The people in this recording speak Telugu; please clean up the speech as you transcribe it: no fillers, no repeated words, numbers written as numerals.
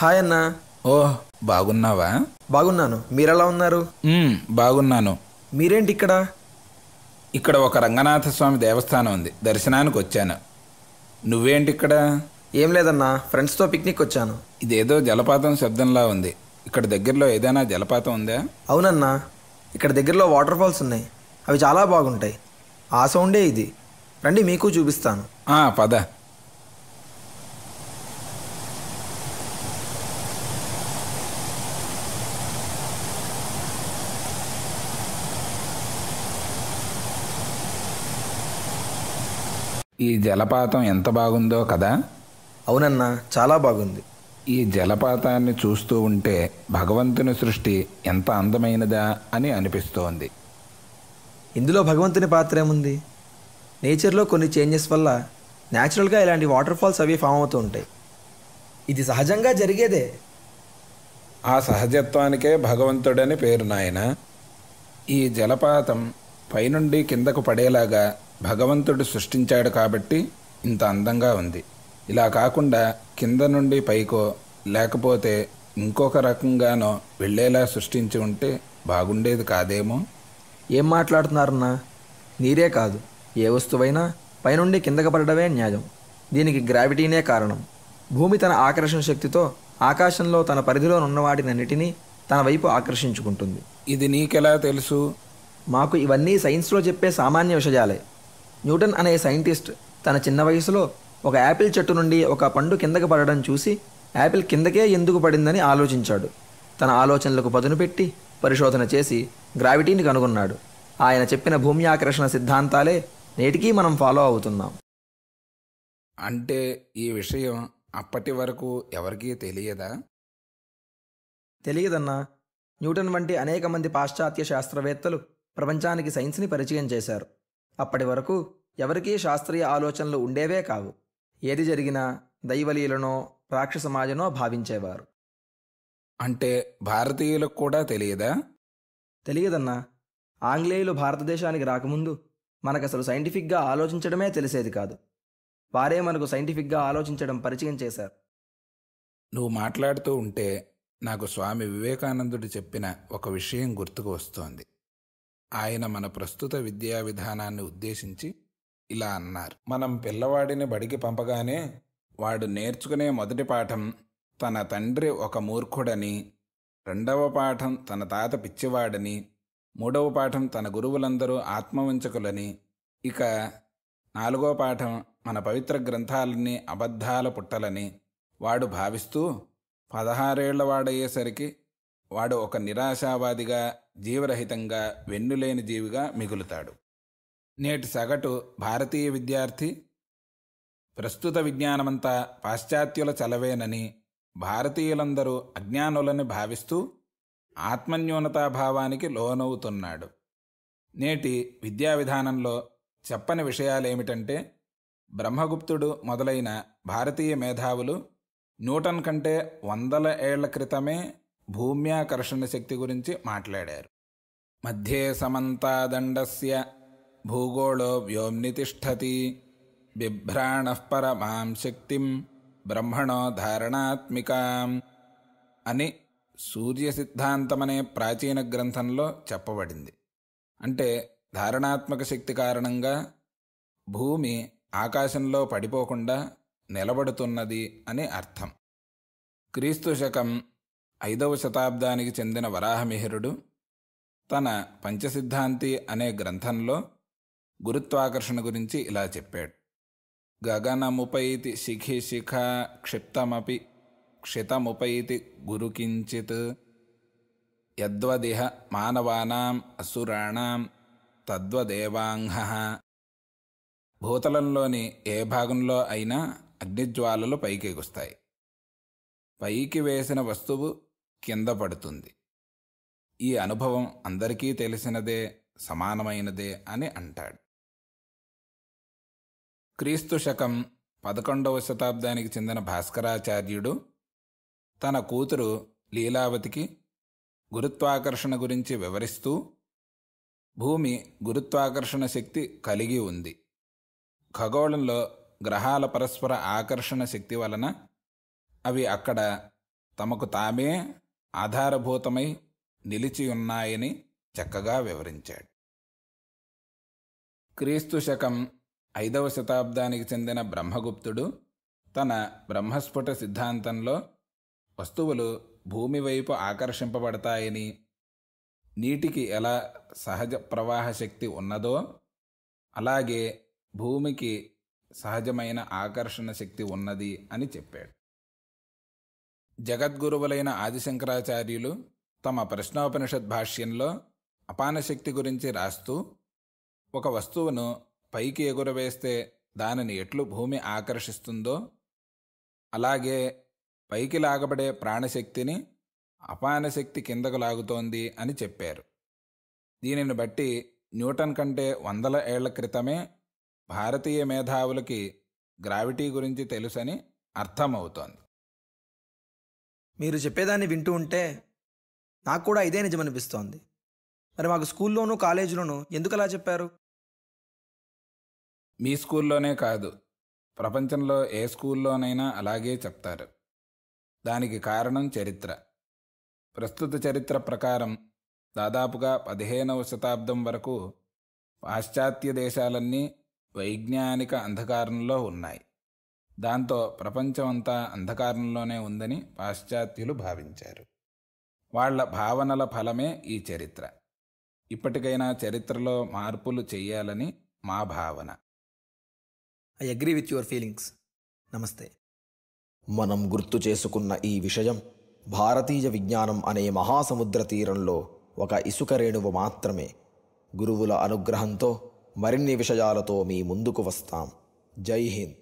హాయ్ అన్న. ఓహ్, బాగున్నావా? బాగున్నాను. మీరెలా ఉన్నారు? బాగున్నాను. మీరేంటి ఇక్కడ? ఇక్కడ ఒక రంగనాథ స్వామి దేవస్థానం ఉంది, దర్శనానికి వచ్చాను. నువ్వేంటి ఇక్కడ? ఏం లేదన్నా, ఫ్రెండ్స్తో పిక్నిక్ వచ్చాను. ఇదేదో జలపాతం శబ్దంలా ఉంది. ఇక్కడ దగ్గరలో ఏదైనా జలపాతం ఉందా? అవునన్నా, ఇక్కడ దగ్గరలో వాటర్ ఫాల్స్ ఉన్నాయి. అవి చాలా బాగుంటాయి. ఆ సౌండే ఇది. రండి, మీకు చూపిస్తాను. పద. ఈ జలపాతం ఎంత బాగుందో కదా. అవునన్నా, చాలా బాగుంది. ఈ జలపాతాన్ని చూస్తూ ఉంటే భగవంతుని సృష్టి ఎంత అందమైనదా అని అనిపిస్తోంది. ఇందులో భగవంతుని పాత్ర ఏముంది? నేచర్లో కొన్ని చేంజెస్ వల్ల న్యాచురల్గా ఇలాంటి వాటర్ ఫాల్స్ అవి ఫామ్ అవుతూ ఉంటాయి. ఇది సహజంగా జరిగేదే. ఆ సహజత్వానికే భగవంతుడని పేరు నాయన. ఈ జలపాతం పైనుండి కిందకు పడేలాగా భగవంతుడు సృష్టించాడు కాబట్టి ఇంత అందంగా ఉంది. ఇలా కాకుండా కింద నుండి పైకో లేకపోతే ఇంకొక రకంగానో వెళ్ళేలా సృష్టించి ఉంటే బాగుండేది కాదేమో. ఏం మాట్లాడుతున్నారన్నా? నీరే కాదు, ఏ వస్తువైనా పైనుండి కిందకు పడడమే న్యాయం. దీనికి గ్రావిటీనే కారణం. భూమి తన ఆకర్షణ శక్తితో ఆకాశంలో తన పరిధిలో ఉన్న వాటినన్నిటినీ తన వైపు ఆకర్షించుకుంటుంది. ఇది నీకెలా తెలుసు? మాకు ఇవన్నీ సైన్స్లో చెప్పే సామాన్య విషయాలే. న్యూటన్ అనే సైంటిస్ట్ తన చిన్న వయసులో ఒక యాపిల్ చెట్టు నుండి ఒక పండు కిందకు పడడం చూసి యాపిల్ కిందకే ఎందుకు పడిందని ఆలోచించాడు. తన ఆలోచనలకు పదును పెట్టి పరిశోధన చేసి గ్రావిటీని కనుగొన్నాడు. ఆయన చెప్పిన భూమి ఆకర్షణ సిద్ధాంతాలే నేటికీ మనం ఫాలో అవుతున్నాం. అంటే ఈ విషయం అప్పటి వరకు ఎవరికీ తెలియదా? తెలియదన్నా. న్యూటన్ వంటి అనేక మంది పాశ్చాత్య శాస్త్రవేత్తలు ప్రపంచానికి సైన్స్ని పరిచయం చేశారు. అప్పటి వరకు ఎవరికీ శాస్త్రీయ ఆలోచనలు ఉండేవే కావు. ఏది జరిగినా దైవలీలనో రాక్షసమాజనో భావించేవారు. అంటే భారతీయులకు కూడా తెలియదా? తెలియదన్నా. ఆంగ్లేయులు భారతదేశానికి రాకముందు మనకసలు సైంటిఫిక్గా ఆలోచించడమే తెలిసేది కాదు. వారే మనకు సైంటిఫిక్గా ఆలోచించడం పరిచయం చేశారు. నువ్వు మాట్లాడుతూ ఉంటే నాకు స్వామి వివేకానందుడు చెప్పిన ఒక విషయం గుర్తుకు వస్తోంది. ఆయన మన ప్రస్తుత విద్యా విధానాన్ని ఉద్దేశించి ఇలా అన్నారు. మనం పిల్లవాడిని బడికి పంపగానే వాడు నేర్చుకునే మొదటి పాఠం తన తండ్రి ఒక మూర్ఖుడని, రెండవ పాఠం తన తాత పిచ్చివాడని, మూడవ పాఠం తన గురువులందరూ ఆత్మవంచకులని, ఇక నాలుగో పాఠం మన పవిత్ర గ్రంథాలన్నీ అబద్ధాల పుట్టలని వాడు భావిస్తూ 16 ఏళ్ల వాడయ్యేసరికి వాడు ఒక నిరాశావాదిగా, జీవరహితంగా, వెన్నులేని జీవిగా మిగులుతాడు. నేటి సగటు భారతీయ విద్యార్థి ప్రస్తుత విజ్ఞానమంతా పాశ్చాత్యుల చలవేనని, భారతీయులందరూ అజ్ఞానులని భావిస్తూ ఆత్మన్యూనతాభావానికి లోనవుతున్నాడు. నేటి విద్యా విధానంలో చెప్పని విషయాలేమిటంటే, బ్రహ్మగుప్తుడు మొదలైన భారతీయ మేధావులు న్యూటన్ కంటే 100 ఏళ్ల క్రితమే భూమ్యాకర్షణ శక్తి గురించి మాట్లాడారు. మధ్యే సమంతాదండస్య భూగోళో వ్యోమ్ని తిష్టతి బిభ్రాణః పరమాం శక్తిం బ్రహ్మణో ధారణాత్మికాం అని సూర్య సిద్ధాంతమనే ప్రాచీన గ్రంథంలో చెప్పబడింది. అంటే ధారణాత్మక శక్తి కారణంగా భూమి ఆకాశంలో పడిపోకుండా నిలబడుతున్నది అని అర్థం. క్రీస్తు శకం 5వ శతాబ్దానికి చెందిన వరాహమిహిరుడు తన పంచసిద్ధాంతి అనే గ్రంథంలో గురుత్వాకర్షణ గురించి ఇలా చెప్పాడు. గగనముపైతి శిఖి శిఖా క్షిప్తమపి క్షితముపైతి గురుకించిత్ యద్వదిహ మానవానాం అసురాణాం తద్వదేవాంహః. భూతలంలోని ఏ భాగంలో అయినా అగ్నిజ్వాలలు పైకి ఎగుస్తాయి. పైకి వేసిన వస్తువు కింద పడుతుంది. ఈ అనుభవం అందరికీ తెలిసినదే, సమానమైనదే అని అంటాడు. క్రీస్తు శకం 11వ శతాబ్దానికి చెందిన భాస్కరాచార్యుడు తన కూతురు లీలావతికి గురుత్వాకర్షణ గురించి వివరిస్తూ భూమి గురుత్వాకర్షణ శక్తి కలిగి ఉంది. ఖగోళంలో గ్రహాల పరస్పర ఆకర్షణ శక్తి వలన అవి అక్కడ తమకు తామే ఆధారభూతమై నిలిచి ఉన్నాయని చక్కగా వివరించాడు. క్రీస్తు శకం 5వ శతాబ్దానికి చెందిన బ్రహ్మగుప్తుడు తన బ్రహ్మస్ఫుట సిద్ధాంతంలో వస్తువులు భూమి వైపు ఆకర్షింపబడతాయని, నీటికి ఎలా సహజ ప్రవాహ శక్తి ఉన్నదో అలాగే భూమికి సహజమైన ఆకర్షణ శక్తి ఉన్నది అని చెప్పాడు. జగద్గురువులైన ఆదిశంకరాచార్యులు తమ ప్రశ్నోపనిషద్ భాష్యంలో అపానశక్తి గురించి రాస్తూ, ఒక వస్తువును పైకి ఎగురవేస్తే దానిని ఎట్లు భూమి ఆకర్షిస్తుందో అలాగే పైకి లాగబడే ప్రాణశక్తిని అపానశక్తి కిందకు లాగుతోంది అని చెప్పారు. దీనిని బట్టి న్యూటన్ కంటే 100 ఏళ్ల క్రితమే భారతీయ మేధావులకి గ్రావిటీ గురించి తెలుసని అర్థమవుతోంది. మీరు చెప్పేదాన్ని వింటూ ఉంటే నాకు కూడా ఇదే నిజమనిపిస్తోంది. మరి మాకు స్కూల్లోనూ కాలేజీలోనూ ఎందుకు అలా చెప్పారు? మీ స్కూల్లోనే కాదు, ప్రపంచంలో ఏ స్కూల్లోనైనా అలాగే చెప్తారు. దానికి కారణం చరిత్ర. ప్రస్తుత చరిత్ర ప్రకారం దాదాపుగా 15వ శతాబ్దం వరకు పాశ్చాత్య దేశాలన్నీ వైజ్ఞానిక అంధకారంలో ఉన్నాయి. దాంతో ప్రపంచమంతా అంధకారంలోనే ఉందని పాశ్చాత్యులు భావించారు. వాళ్ల భావనల ఫలమే ఈ చరిత్ర. ఇప్పటికైనా చరిత్రలో మార్పులు చెయ్యాలని మా భావన. I agree with your feelings. నమస్తే. మనం గుర్తు చేసుకున్న ఈ విషయం భారతీయ విజ్ఞానం అనే మహాసముద్ర తీరంలో ఒక ఇసుక రేణువు మాత్రమే. గురువుల అనుగ్రహంతో మరిన్ని విషయాలతో మీ ముందుకు వస్తాం. జై హింద్.